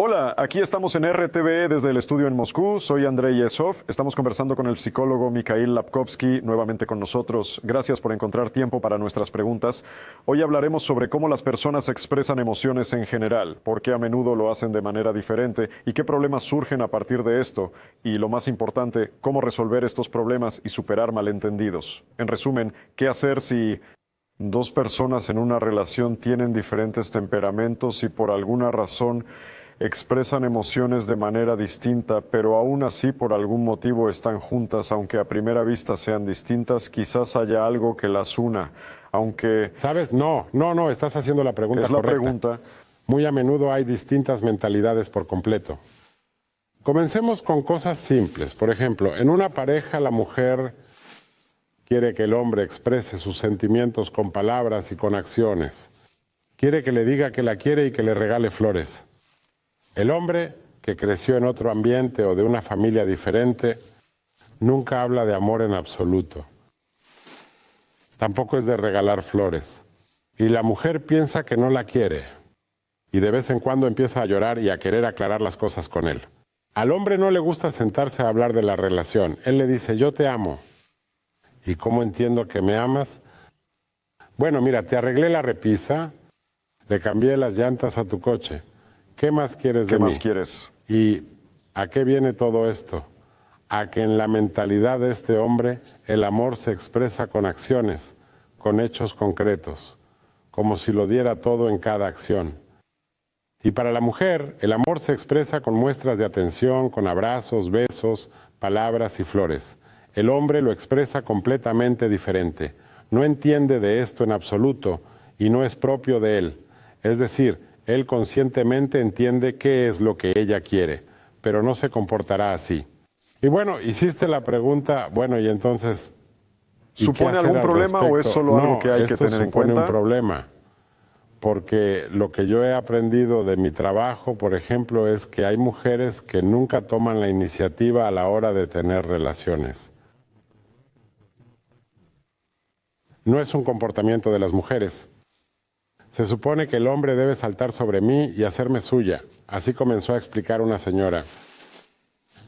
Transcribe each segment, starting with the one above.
Hola, aquí estamos en RTV desde el estudio en Moscú. Soy Andrei Yesov. Estamos conversando con el psicólogo Mikhail Lapkovsky, nuevamente con nosotros. Gracias por encontrar tiempo para nuestras preguntas. Hoy hablaremos sobre cómo las personas expresan emociones en general, por qué a menudo lo hacen de manera diferente y qué problemas surgen a partir de esto. Y lo más importante, cómo resolver estos problemas y superar malentendidos. En resumen, ¿qué hacer si dos personas en una relación tienen diferentes temperamentos y por alguna razón expresan emociones de manera distinta, pero aún así por algún motivo están juntas, aunque a primera vista sean distintas? Quizás haya algo que las una, aunque ¿Sabes? No, estás haciendo la pregunta es la correcta. pregunta. Muy a menudo hay distintas mentalidades por completo. Comencemos con cosas simples. Por ejemplo, en una pareja la mujer quiere que el hombre exprese sus sentimientos con palabras y con acciones. Quiere que le diga que la quiere y que le regale flores. El hombre, que creció en otro ambiente o de una familia diferente, nunca habla de amor en absoluto. Tampoco es de regalar flores. Y la mujer piensa que no la quiere. Y de vez en cuando empieza a llorar y a querer aclarar las cosas con él. Al hombre no le gusta sentarse a hablar de la relación. Él le dice, yo te amo. ¿Y cómo entiendo que me amas? Bueno, mira, te arreglé la repisa, le cambié las llantas a tu coche. ¿Qué más quieres de ¿Qué mí? más quieres? ¿Y a qué viene todo esto? A que en la mentalidad de este hombre el amor se expresa con acciones, con hechos concretos, como si lo diera todo en cada acción. Y para la mujer, el amor se expresa con muestras de atención, con abrazos, besos, palabras y flores. El hombre lo expresa completamente diferente. No entiende de esto en absoluto y no es propio de él. Es decir, él conscientemente entiende qué es lo que ella quiere, pero no se comportará así. Y bueno, hiciste la pregunta, bueno, y entonces, ¿y qué ¿Supone hacer algún al problema o es respecto? solo algo que hay que esto tener en supone un cuenta? problema, porque lo que yo he aprendido de mi trabajo, por ejemplo, es que hay mujeres que nunca toman la iniciativa a la hora de tener relaciones. No es un comportamiento de las mujeres. Se supone que el hombre debe saltar sobre mí y hacerme suya. Así comenzó a explicar una señora.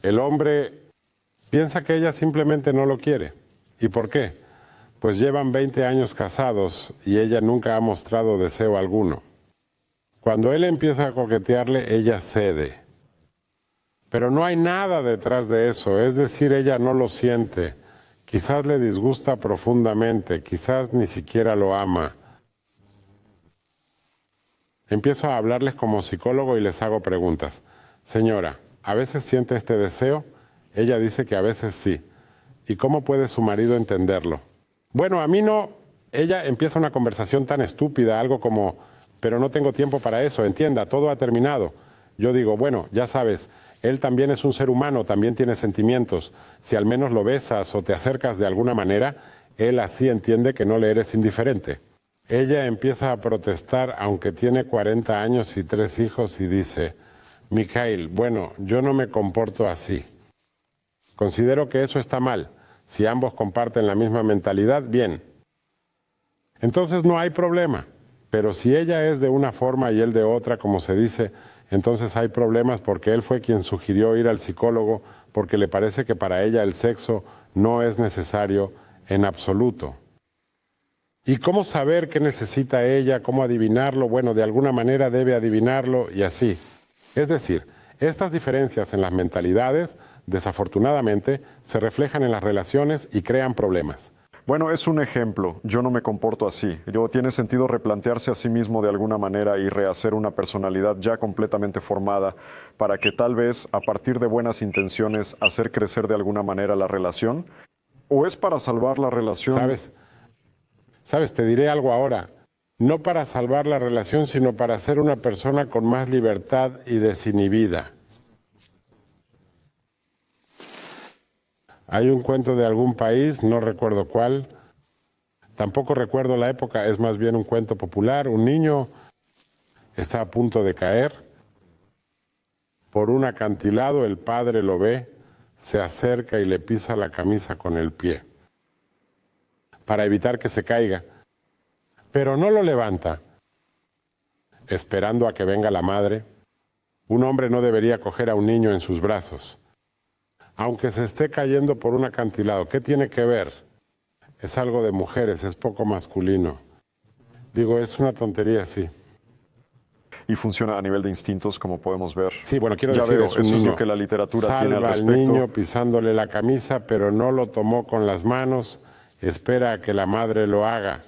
El hombre piensa que ella simplemente no lo quiere. ¿Y por qué? Pues llevan 20 años casados y ella nunca ha mostrado deseo alguno. Cuando él empieza a coquetearle, ella cede. Pero no hay nada detrás de eso, es decir, ella no lo siente. Quizás le disgusta profundamente, quizás ni siquiera lo ama. Empiezo a hablarles como psicólogo y les hago preguntas. Señora, ¿a veces siente este deseo? Ella dice que a veces sí. ¿Y cómo puede su marido entenderlo? Bueno, a mí no. Ella empieza una conversación tan estúpida, algo como, pero no tengo tiempo para eso, entienda, todo ha terminado. Yo digo, bueno, ya sabes, él también es un ser humano, también tiene sentimientos. Si al menos lo besas o te acercas de alguna manera, él así entiende que no le eres indiferente. Ella empieza a protestar, aunque tiene 40 años y 3 hijos, y dice, Mikhail, bueno, yo no me comporto así. Considero que eso está mal. Si ambos comparten la misma mentalidad, bien. Entonces no hay problema. Pero si ella es de una forma y él de otra, como se dice, entonces hay problemas porque él fue quien sugirió ir al psicólogo porque le parece que para ella el sexo no es necesario en absoluto. ¿Y cómo saber qué necesita ella? ¿Cómo adivinarlo? Bueno, de alguna manera debe adivinarlo y así. Es decir, estas diferencias en las mentalidades, desafortunadamente, se reflejan en las relaciones y crean problemas. Bueno, es un ejemplo. Yo no me comporto así. Tiene sentido replantearse a sí mismo de alguna manera y rehacer una personalidad ya completamente formada para que tal vez, a partir de buenas intenciones, hacer crecer de alguna manera la relación. ¿O es para salvar la relación? ¿Sabes? Te diré algo ahora. No para salvar la relación, sino para ser una persona con más libertad y desinhibida. Hay un cuento de algún país, no recuerdo cuál, tampoco recuerdo la época, es más bien un cuento popular. Un niño está a punto de caer. Por un acantilado el padre lo ve, se acerca y le pisa la camisa con el pie para evitar que se caiga, pero no lo levanta, esperando a que venga la madre, Un hombre no debería coger a un niño en sus brazos, aunque se esté cayendo por un acantilado. ¿Qué tiene que ver? Es algo de mujeres, es poco masculino. Digo, es una tontería, sí. Y funciona a nivel de instintos, como podemos ver. Sí, bueno, quiero Ya decir, veo, es un eso es niño. lo que la literatura Salva tiene al al respecto. niño pisándole la camisa, pero no lo tomó con las manos, espera a que la madre lo haga.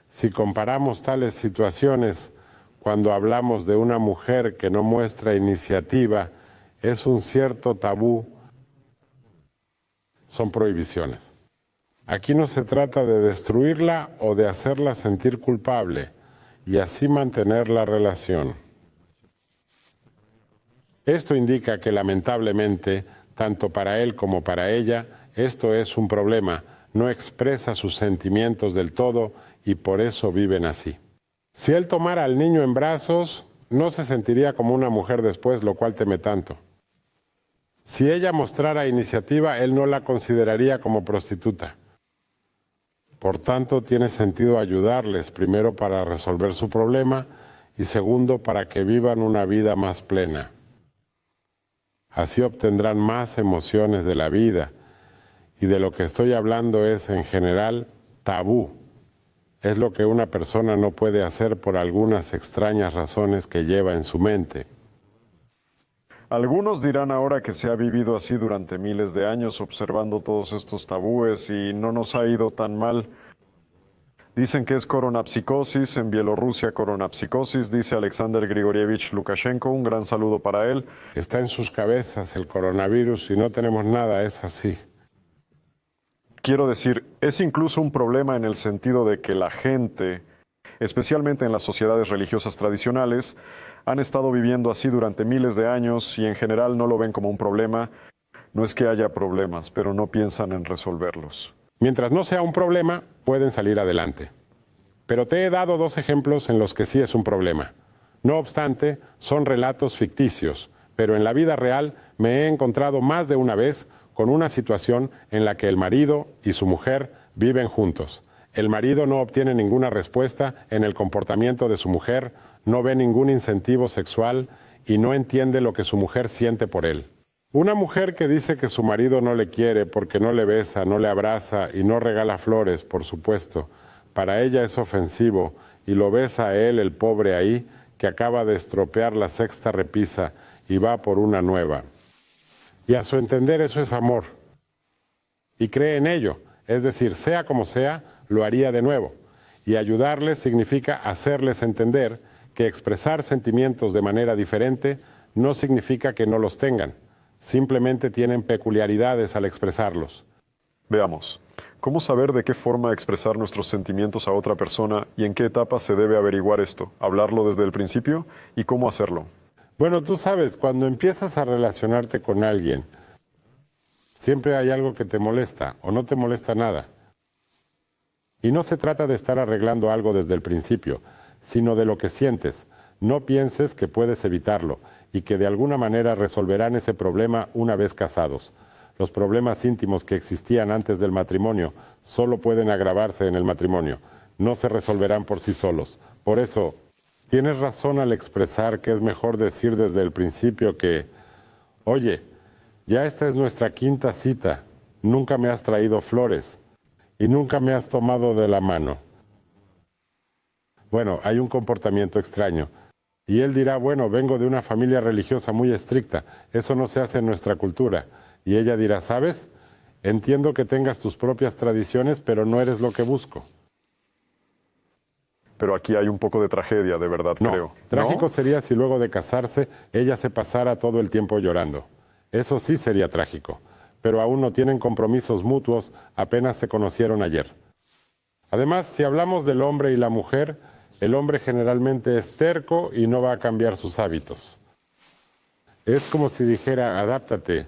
Si comparamos tales situaciones, cuando hablamos de una mujer que no muestra iniciativa, es un cierto tabú, son prohibiciones. Aquí no se trata de destruirla o de hacerla sentir culpable y así mantener la relación. Esto indica que lamentablemente, tanto para él como para ella, esto es un problema, no expresa sus sentimientos del todo y por eso viven así. Si él tomara al niño en brazos, no se sentiría como una mujer después, lo cual teme tanto. Si ella mostrara iniciativa, él no la consideraría como prostituta. Por tanto, tiene sentido ayudarles, primero para resolver su problema y segundo para que vivan una vida más plena. Así obtendrán más emociones de la vida y de lo que estoy hablando es en general tabú. Es lo que una persona no puede hacer por algunas extrañas razones que lleva en su mente. Algunos dirán ahora que se ha vivido así durante miles de años observando todos estos tabúes y no nos ha ido tan mal. Dicen que es coronapsicosis, en Bielorrusia coronapsicosis, dice Alexander Grigorievich Lukashenko, un gran saludo para él. Está en sus cabezas el coronavirus y no tenemos nada, es así. Quiero decir, es incluso un problema en el sentido de que la gente, especialmente en las sociedades religiosas tradicionales, han estado viviendo así durante miles de años y en general no lo ven como un problema. No es que haya problemas, pero no piensan en resolverlos. Mientras no sea un problema, pueden salir adelante. Pero te he dado 2 ejemplos en los que sí es un problema. No obstante, son relatos ficticios, pero en la vida real me he encontrado más de una vez con una situación en la que el marido y su mujer viven juntos. El marido no obtiene ninguna respuesta en el comportamiento de su mujer, no ve ningún incentivo sexual y no entiende lo que su mujer siente por él. Una mujer que dice que su marido no le quiere porque no le besa, no le abraza y no regala flores, por supuesto, para ella es ofensivo y lo besa a él, el pobre ahí, que acaba de estropear la 6ª repisa y va por una nueva. Y a su entender eso es amor. Y cree en ello, es decir, sea como sea, lo haría de nuevo. Y ayudarles significa hacerles entender que expresar sentimientos de manera diferente no significa que no los tengan. Simplemente tienen peculiaridades al expresarlos. Veamos, ¿cómo saber de qué forma expresar nuestros sentimientos a otra persona y en qué etapa se debe averiguar esto? ¿Hablarlo desde el principio? ¿Y cómo hacerlo? Bueno, tú sabes, cuando empiezas a relacionarte con alguien, siempre hay algo que te molesta o no te molesta nada. Y no se trata de estar arreglando algo desde el principio, sino de lo que sientes. No pienses que puedes evitarlo y que de alguna manera resolverán ese problema una vez casados. Los problemas íntimos que existían antes del matrimonio solo pueden agravarse en el matrimonio. No se resolverán por sí solos. Por eso, tienes razón al expresar que es mejor decir desde el principio que, oye, ya esta es nuestra 5ª cita, nunca me has traído flores y nunca me has tomado de la mano. Bueno, hay un comportamiento extraño. Y él dirá, bueno, vengo de una familia religiosa muy estricta, eso no se hace en nuestra cultura. Y ella dirá, ¿sabes? Entiendo que tengas tus propias tradiciones, pero no eres lo que busco. Pero aquí hay un poco de tragedia, de verdad, No, creo. trágico sería si luego de casarse ella se pasara todo el tiempo llorando. Eso sí sería trágico, pero aún no tienen compromisos mutuos, apenas se conocieron ayer. Además, si hablamos del hombre y la mujer, el hombre generalmente es terco y no va a cambiar sus hábitos. Es como si dijera, adáptate.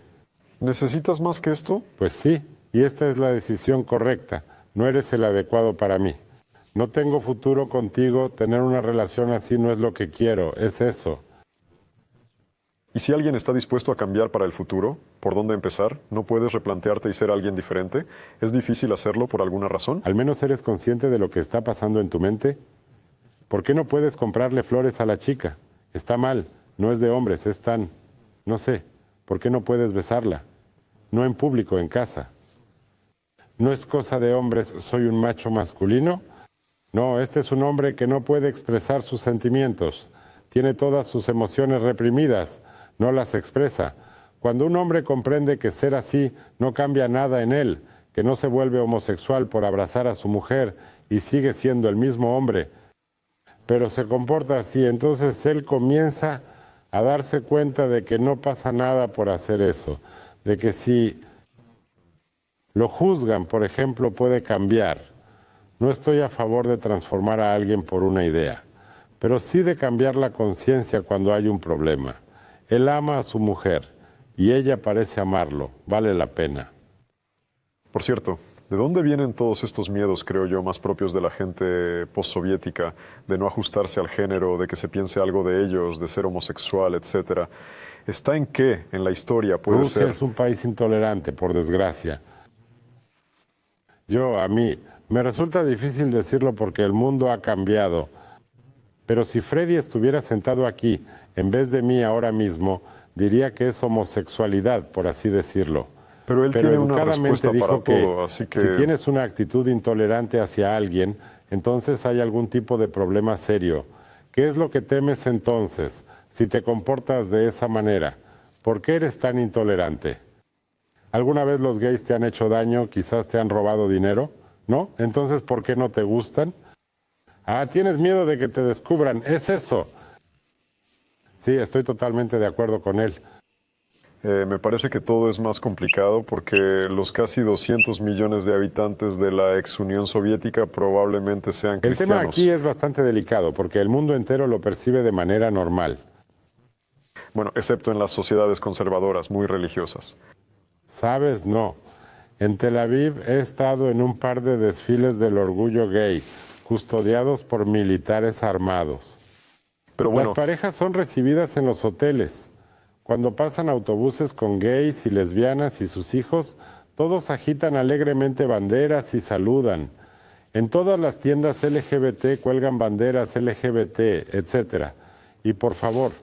¿Necesitas más que esto? Pues sí, y esta es la decisión correcta. No eres el adecuado para mí. No tengo futuro contigo, tener una relación así no es lo que quiero, es eso. ¿Y si alguien está dispuesto a cambiar para el futuro? ¿Por dónde empezar? ¿No puedes replantearte y ser alguien diferente? ¿Es difícil hacerlo por alguna razón? ¿Al menos eres consciente de lo que está pasando en tu mente? ¿Por qué no puedes comprarle flores a la chica? Está mal, No es de hombres, es tan, no sé, ¿por qué no puedes besarla? No en público, en casa. No es cosa de hombres, soy un macho masculino. No, este es un hombre que no puede expresar sus sentimientos. Tiene todas sus emociones reprimidas, no las expresa. Cuando un hombre comprende que ser así no cambia nada en él, que no se vuelve homosexual por abrazar a su mujer y sigue siendo el mismo hombre, pero se comporta así, entonces él comienza a darse cuenta de que no pasa nada por hacer eso, de que si lo juzgan, por ejemplo, puede cambiar. No estoy a favor de transformar a alguien por una idea, pero sí de cambiar la conciencia cuando hay un problema. Él ama a su mujer y ella parece amarlo, vale la pena. Por cierto, ¿de dónde vienen todos estos miedos, creo yo, más propios de la gente postsoviética, de no ajustarse al género, de que se piense algo de ellos, de ser homosexual, etcétera? ¿Está en qué en la historia puede Rusia ser? es un país intolerante, por desgracia. A mí, me resulta difícil decirlo porque el mundo ha cambiado. Pero si Freddy estuviera sentado aquí, en vez de mí ahora mismo, diría que es homosexualidad, por así decirlo. Pero él tiene una educadamente respuesta para dijo que todo, así que... si tienes una actitud intolerante hacia alguien, entonces hay algún tipo de problema serio. ¿Qué es lo que temes entonces si te comportas de esa manera? ¿Por qué eres tan intolerante? ¿Alguna vez los gays te han hecho daño? ¿Quizás te han robado dinero? ¿No? Entonces, ¿por qué no te gustan? Ah, tienes miedo de que te descubran. Es eso. Sí, estoy totalmente de acuerdo con él. Me parece que todo es más complicado porque los casi 200 millones de habitantes de la ex Unión Soviética probablemente sean El cristianos. tema aquí es bastante delicado porque el mundo entero lo percibe de manera normal. Bueno, excepto en las sociedades conservadoras, muy religiosas. ¿Sabes? No. En Tel Aviv he estado en un par de desfiles del orgullo gay, custodiados por militares armados. Pero bueno, Las parejas son recibidas en los hoteles. Cuando pasan autobuses con gays y lesbianas y sus hijos, todos agitan alegremente banderas y saludan. En todas las tiendas LGBT cuelgan banderas LGBT, etc. Y por favor,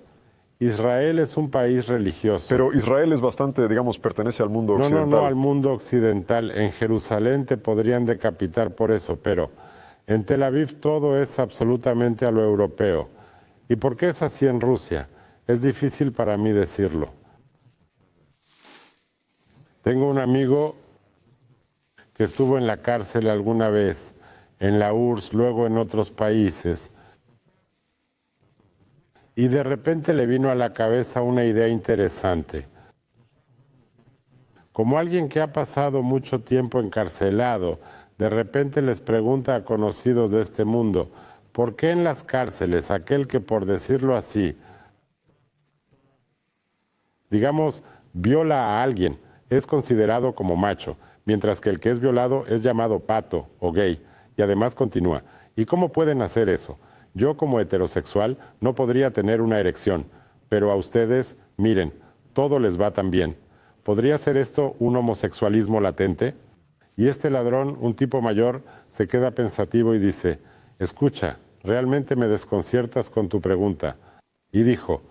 Israel es un país religioso. pero Israel es bastante, digamos, pertenece al mundo No, occidental. no, al mundo occidental. En Jerusalén te podrían decapitar por eso, pero en Tel Aviv todo es absolutamente a lo europeo. ¿Y por qué es así en Rusia? Es difícil para mí decirlo. Tengo un amigo que estuvo en la cárcel alguna vez, en la URSS, luego en otros países, y de repente le vino a la cabeza una idea interesante. Como alguien que ha pasado mucho tiempo encarcelado, de repente les pregunta a conocidos de este mundo, ¿por qué en las cárceles aquel que, por decirlo así, digamos, viola a alguien, es considerado como macho, mientras que el que es violado es llamado pato o gay? Y además continúa, ¿y cómo pueden hacer eso? Yo como heterosexual no podría tener una erección, pero a ustedes, miren, todo les va tan bien. ¿Podría ser esto un homosexualismo latente? Y este ladrón, un tipo mayor, se queda pensativo y dice, escucha, realmente me desconciertas con tu pregunta. Y dijo,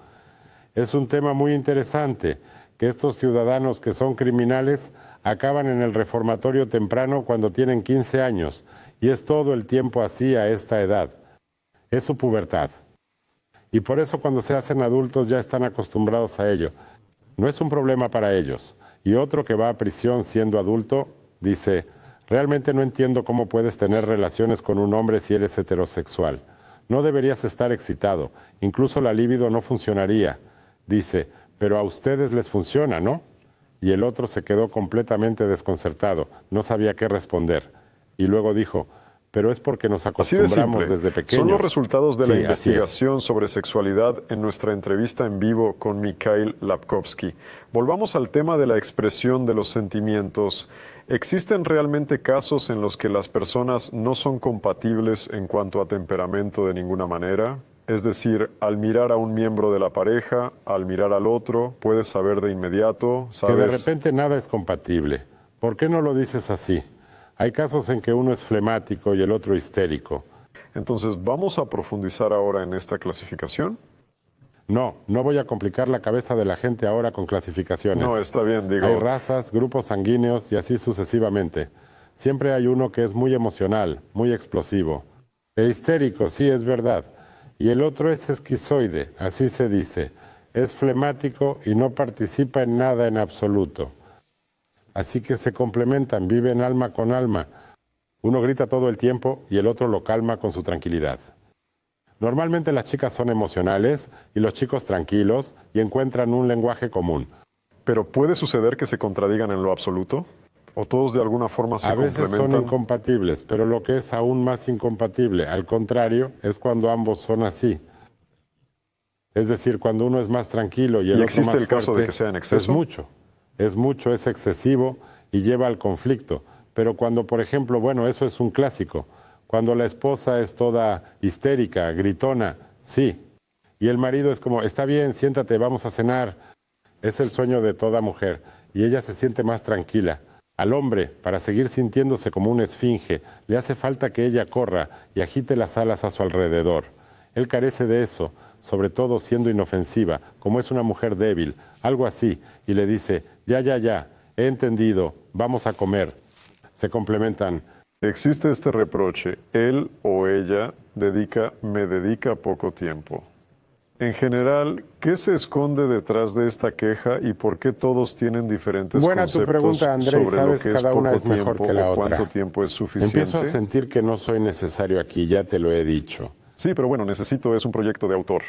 es un tema muy interesante, que estos ciudadanos que son criminales acaban en el reformatorio temprano cuando tienen 15 años, y es todo el tiempo así a esta edad. Es su pubertad. Y por eso cuando se hacen adultos ya están acostumbrados a ello. No es un problema para ellos. Y otro que va a prisión siendo adulto dice, realmente no entiendo cómo puedes tener relaciones con un hombre si eres heterosexual. No deberías estar excitado. Incluso la libido no funcionaría. Dice, pero a ustedes les funciona, ¿no? Y el otro se quedó completamente desconcertado. No sabía qué responder. Y luego dijo, pero es porque nos Así de acostumbramos simple. desde pequeños. Son los resultados de la Sí, así es. investigación sobre sexualidad en nuestra entrevista en vivo con Mikhail Lapkovsky. Volvamos al tema de la expresión de los sentimientos. ¿Existen realmente casos en los que las personas no son compatibles en cuanto a temperamento de ninguna manera? Es decir, al mirar a un miembro de la pareja, al mirar al otro, puedes saber de inmediato, Que de ¿sabes? repente nada es compatible. ¿Por qué no lo dices así? Hay casos en que uno es flemático y el otro histérico. Entonces, ¿vamos a profundizar ahora en esta clasificación? No voy a complicar la cabeza de la gente ahora con clasificaciones. No, está bien, digo. Hay razas, grupos sanguíneos y así sucesivamente. Siempre hay uno que es muy emocional, muy explosivo. E histérico, sí, es verdad. Y el otro es esquizoide, así se dice. Es flemático y no participa en nada en absoluto. Así que se complementan, viven alma con alma. Uno grita todo el tiempo y el otro lo calma con su tranquilidad. Normalmente las chicas son emocionales y los chicos tranquilos y encuentran un lenguaje común. ¿Pero puede suceder que se contradigan en lo absoluto? ¿O todos de alguna forma se A veces complementan? son incompatibles, pero lo que es aún más incompatible, al contrario, es cuando ambos son así. Es decir, cuando uno es más tranquilo y el otro existe más el caso fuerte, de que sea en exceso? es mucho, es excesivo y lleva al conflicto. Pero cuando, por ejemplo, bueno, eso es un clásico, cuando la esposa es toda histérica, gritona, sí. Y el marido es como, está bien, siéntate, vamos a cenar. Es el sueño de toda mujer y ella se siente más tranquila. Al hombre, para seguir sintiéndose como una esfinge, le hace falta que ella corra y agite las alas a su alrededor. Él carece de eso, sobre todo siendo inofensiva, como es una mujer débil, algo así, y le dice, ya, he entendido, vamos a comer. Se complementan. Existe este reproche, él o ella me dedica poco tiempo. En general, ¿qué se esconde detrás de esta queja y por qué todos tienen diferentes Buena tu conceptos pregunta, Andrés, sobre sabes, lo que cada es una poco es mejor tiempo que la o otra. cuánto tiempo es suficiente? Empiezo a sentir que no soy necesario aquí, ya te lo he dicho. Sí, pero bueno, es un proyecto de autor.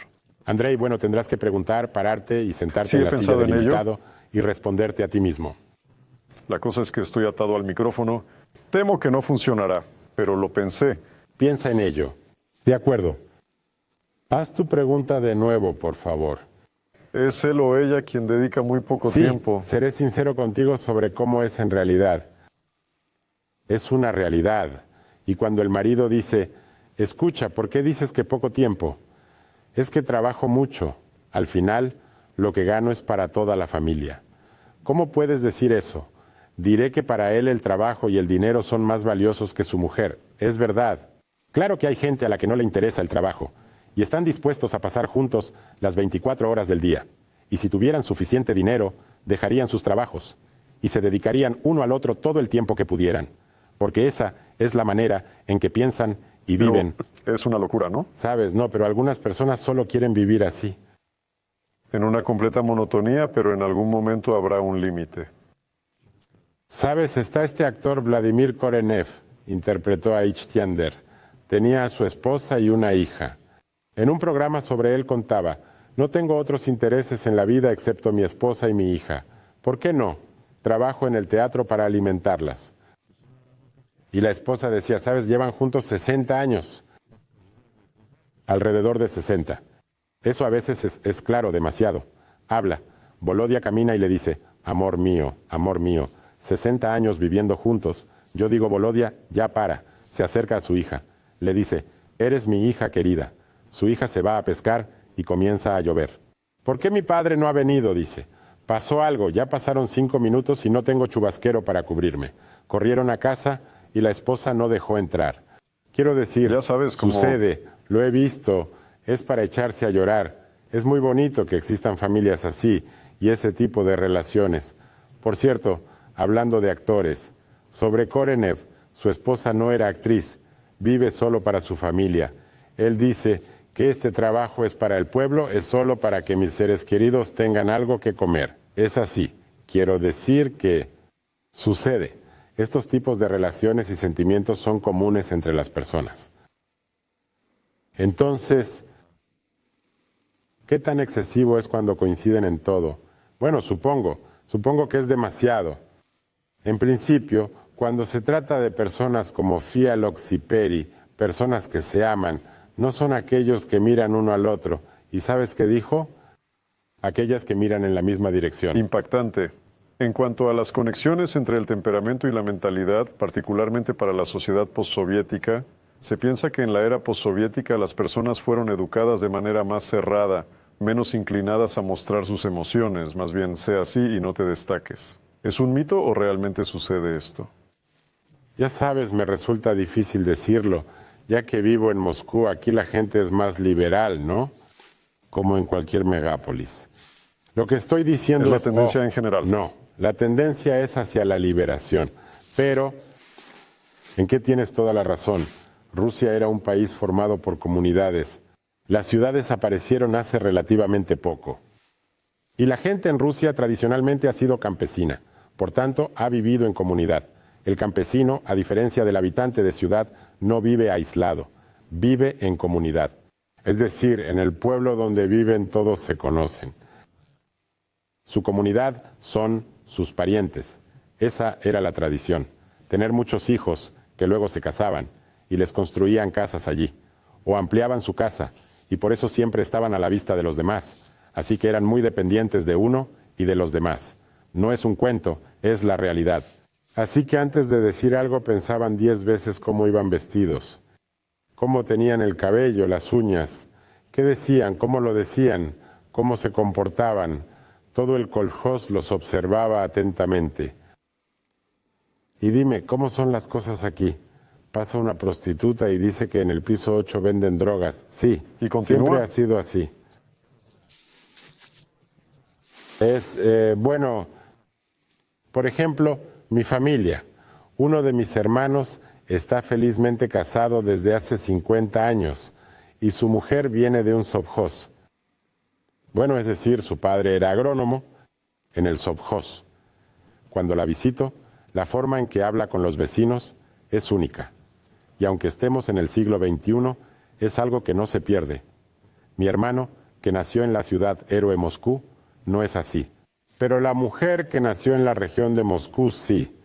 Andrei, bueno, tendrás que preguntar, pararte y sentarte Sí, en he la silla pensado del en ello. invitado y responderte a ti mismo. La cosa es que estoy atado al micrófono. Temo que no funcionará, pero lo pensé. Piensa en ello. De acuerdo. Haz tu pregunta de nuevo, por favor. Es él o ella quien dedica muy poco Sí, tiempo. seré sincero contigo sobre cómo es en realidad. Es una realidad. Y cuando el marido dice, escucha, ¿por qué dices que poco tiempo? Es que trabajo mucho. Al final, lo que gano es para toda la familia. ¿Cómo puedes decir eso? Diré que para él el trabajo y el dinero son más valiosos que su mujer. Es verdad. Claro que hay gente a la que no le interesa el trabajo y están dispuestos a pasar juntos las 24 horas del día. Y si tuvieran suficiente dinero, dejarían sus trabajos y se dedicarían uno al otro todo el tiempo que pudieran. Porque esa es la manera en que piensan y Pero viven. es una locura, ¿no? Sabes, no, pero algunas personas solo quieren vivir así. En una completa monotonía, pero en algún momento habrá un límite. Sabes, está este actor Vladimir Korenev, interpretó a Ichtiander. Tenía a su esposa y una hija. En un programa sobre él contaba, no tengo otros intereses en la vida excepto mi esposa y mi hija. ¿Por qué no? Trabajo en el teatro para alimentarlas. Y la esposa decía, sabes, llevan juntos 60 años. Alrededor de 60. Eso a veces es claro, demasiado. Habla. Volodya camina y le dice, amor mío, 60 años viviendo juntos. Yo digo, Volodya, ya para. Se acerca a su hija. Le dice, eres mi hija querida. Su hija se va a pescar y comienza a llover. ¿Por qué mi padre no ha venido? Dice. Pasó algo, ya pasaron 5 minutos y no tengo chubasquero para cubrirme. Corrieron a casa y la esposa no dejó entrar. Quiero decir, Ya sabes cómo... sucede, lo he visto, es para echarse a llorar. Es muy bonito que existan familias así y ese tipo de relaciones. Por cierto, hablando de actores, sobre Korenev, su esposa no era actriz, vive solo para su familia. Él dice que este trabajo es para el pueblo, es solo para que mis seres queridos tengan algo que comer. Es así. Quiero decir que sucede. Estos tipos de relaciones y sentimientos son comunes entre las personas. Entonces, ¿qué tan excesivo es cuando coinciden en todo? Bueno, supongo que es demasiado. En principio, cuando se trata de personas como Fialox y Peri, personas que se aman, no son aquellos que miran uno al otro. ¿Y sabes qué dijo? Aquellas que miran en la misma dirección. Impactante. En cuanto a las conexiones entre el temperamento y la mentalidad, particularmente para la sociedad postsoviética, se piensa que en la era postsoviética las personas fueron educadas de manera más cerrada, menos inclinadas a mostrar sus emociones, más bien sea así y no te destaques. ¿Es un mito o realmente sucede esto? Ya sabes, me resulta difícil decirlo, ya que vivo en Moscú, aquí la gente es más liberal, ¿no? como en cualquier megápolis. Lo que estoy diciendo es la tendencia en general. No, la tendencia es hacia la liberación. Pero, ¿en qué tienes toda la razón? Rusia era un país formado por comunidades. Las ciudades aparecieron hace relativamente poco. Y la gente en Rusia tradicionalmente ha sido campesina. Por tanto, ha vivido en comunidad. El campesino, a diferencia del habitante de ciudad, no vive aislado, vive en comunidad. Es decir, en el pueblo donde viven todos se conocen. Su comunidad son sus parientes. Esa era la tradición. Tener muchos hijos que luego se casaban y les construían casas allí. O ampliaban su casa y por eso siempre estaban a la vista de los demás. Así que eran muy dependientes de uno y de los demás. No es un cuento, es la realidad. Así que antes de decir algo pensaban 10 veces cómo iban vestidos, cómo tenían el cabello, las uñas, qué decían, cómo lo decían, cómo se comportaban. Todo el koljós los observaba atentamente. Y dime, ¿cómo son las cosas aquí? Pasa una prostituta y dice que en el piso 8 venden drogas. Sí, ¿Y continúa? Siempre ha sido así. Bueno, por ejemplo, mi familia. Uno de mis hermanos está felizmente casado desde hace 50 años y su mujer viene de un sovjós. Bueno, es decir, su padre era agrónomo en el sovjós. Cuando la visito, la forma en que habla con los vecinos es única. Y aunque estemos en el siglo XXI, es algo que no se pierde. Mi hermano, que nació en la ciudad héroe Moscú, no es así. Pero la mujer que nació en la región de Moscú, sí.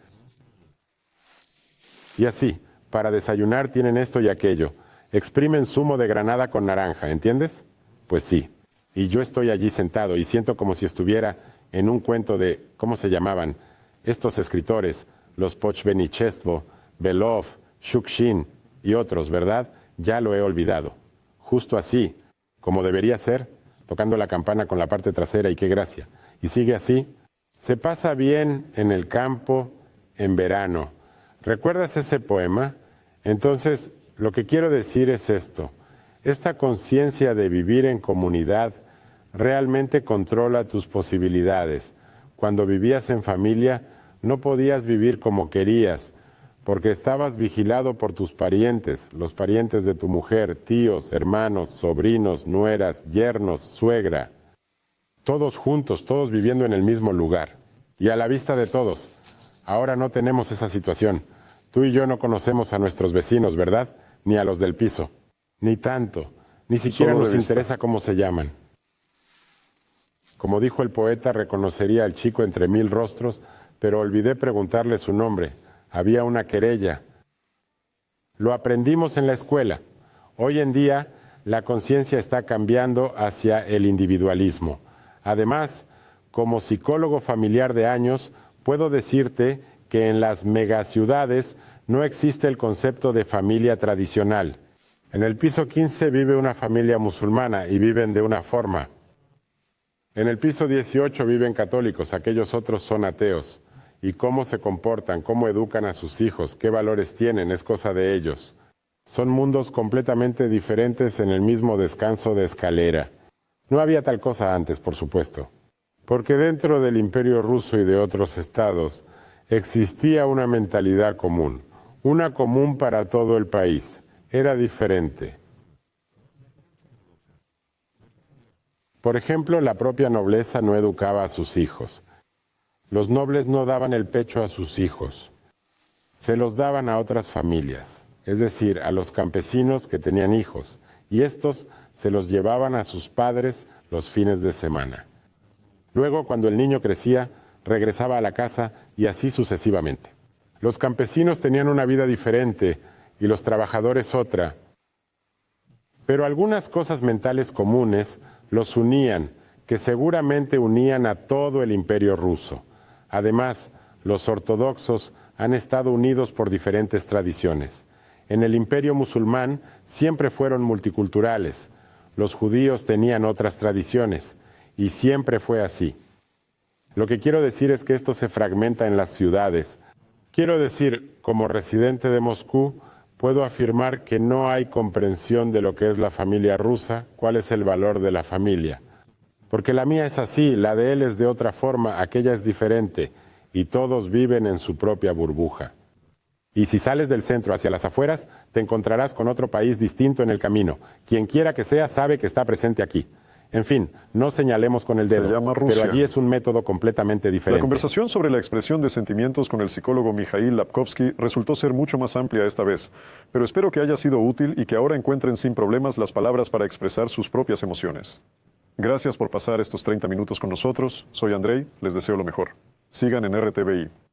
Y así, para desayunar tienen esto y aquello. Exprimen zumo de granada con naranja, ¿entiendes? Pues sí. Y yo estoy allí sentado y siento como si estuviera en un cuento de, ¿cómo se llamaban? Estos escritores, los Pochbenichestvo, Belov, Shukshin y otros, ¿verdad? Ya lo he olvidado. Justo así, como debería ser, tocando la campana con la parte trasera y qué gracia. Y sigue así. Se pasa bien en el campo en verano. ¿Recuerdas ese poema? Entonces, lo que quiero decir es esto. Esta conciencia de vivir en comunidad realmente controla tus posibilidades. Cuando vivías en familia, no podías vivir como querías, porque estabas vigilado por tus parientes, los parientes de tu mujer, tíos, hermanos, sobrinos, nueras, yernos, suegra. Todos juntos, todos viviendo en el mismo lugar. Y a la vista de todos. Ahora no tenemos esa situación. Tú y yo no conocemos a nuestros vecinos, ¿verdad? Ni a los del piso. Ni tanto. Ni siquiera nos interesa cómo se llaman. Como dijo el poeta, reconocería al chico entre 1000 rostros, pero olvidé preguntarle su nombre. Había una querella. Lo aprendimos en la escuela. Hoy en día, la conciencia está cambiando hacia el individualismo. Además, como psicólogo familiar de años, puedo decirte que en las megaciudades no existe el concepto de familia tradicional. En el piso 15 vive una familia musulmana y viven de una forma. En el piso 18 viven católicos, aquellos otros son ateos. Y cómo se comportan, cómo educan a sus hijos, qué valores tienen, es cosa de ellos. Son mundos completamente diferentes en el mismo descanso de escalera. No había tal cosa antes, por supuesto, porque dentro del Imperio Ruso y de otros estados existía una mentalidad común, una común para todo el país. Era diferente. Por ejemplo, la propia nobleza no educaba a sus hijos. Los nobles no daban el pecho a sus hijos. Se los daban a otras familias, es decir, a los campesinos que tenían hijos, y estos se los llevaban a sus padres los fines de semana. Luego, cuando el niño crecía, regresaba a la casa y así sucesivamente. Los campesinos tenían una vida diferente y los trabajadores otra. Pero algunas cosas mentales comunes los unían, que seguramente unían a todo el Imperio ruso. Además, los ortodoxos han estado unidos por diferentes tradiciones. En el Imperio musulmán siempre fueron multiculturales. Los judíos tenían otras tradiciones y siempre fue así. Lo que quiero decir es que esto se fragmenta en las ciudades. Quiero decir, como residente de Moscú, puedo afirmar que no hay comprensión de lo que es la familia rusa, cuál es el valor de la familia. Porque la mía es así, la de él es de otra forma, aquella es diferente, y todos viven en su propia burbuja. Y si sales del centro hacia las afueras, te encontrarás con otro país distinto en el camino. Quien quiera que sea sabe que está presente aquí. En fin, no señalemos con el dedo, pero allí es un método completamente diferente. La conversación sobre la expresión de sentimientos con el psicólogo Mikhail Lapkovsky resultó ser mucho más amplia esta vez, pero espero que haya sido útil y que ahora encuentren sin problemas las palabras para expresar sus propias emociones. Gracias por pasar estos 30 minutos con nosotros. Soy Andrei, les deseo lo mejor. Sigan en RTVI.